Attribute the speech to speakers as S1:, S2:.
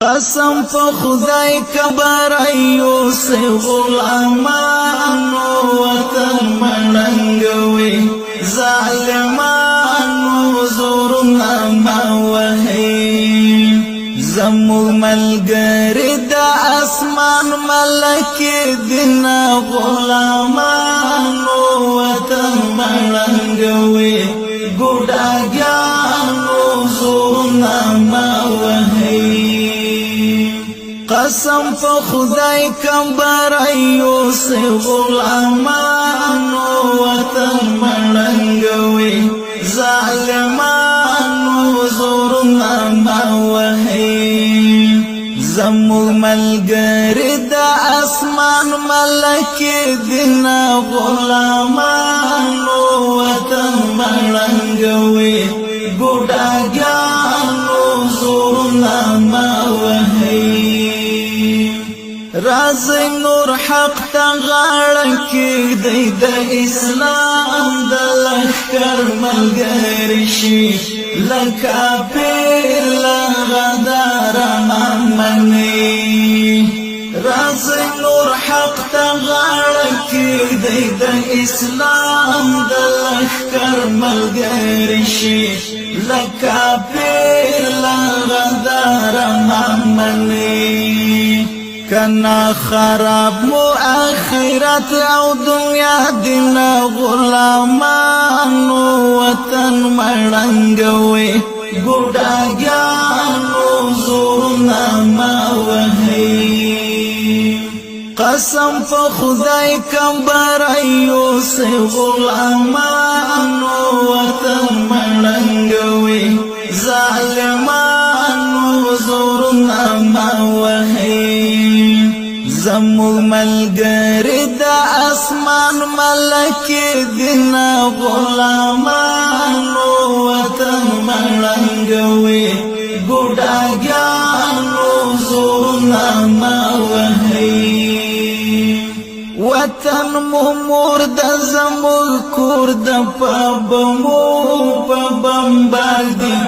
S1: قسم په خدای کبرایو سے غلامانو وطن مړنګوي ظالمانو زورنا ما وهي زمو ملګری د اسمان ملک دین غلامانو وطن مړنګوي ګډاګانو زورنا ما وهي قسم په خدای کبرایو سے غلامانو وطن مړنګوي ظالمانو زورنا ما وهي زمو ملګری د اسمان ملک دین غلامانو وطن مړنګوي ګډاګانو زورنا ما وهي رازی نور حق تا غاړه کې د اسلام د لښکر ملګری شي لکه پیر لغدار مني رازی نور حق تا غاړه کې د اسلام د لښکر ملګری شي لکه پیر لغدار مني کنا خراب مو آخرت او دنیا دین غلامانو وطن مړنګوي ګډاګانو زورنا ما وهي قسم په خدای کبرایو سے غلامانو وطن مړنګوي ظالمانو زورنا ما وهي زمو ملګری د اسمان ملک دین غلامانو وطن مړنګوي ګډاګانو زورنا ما وهي وطن مو مور د زمو کور د پبمو پبم باندې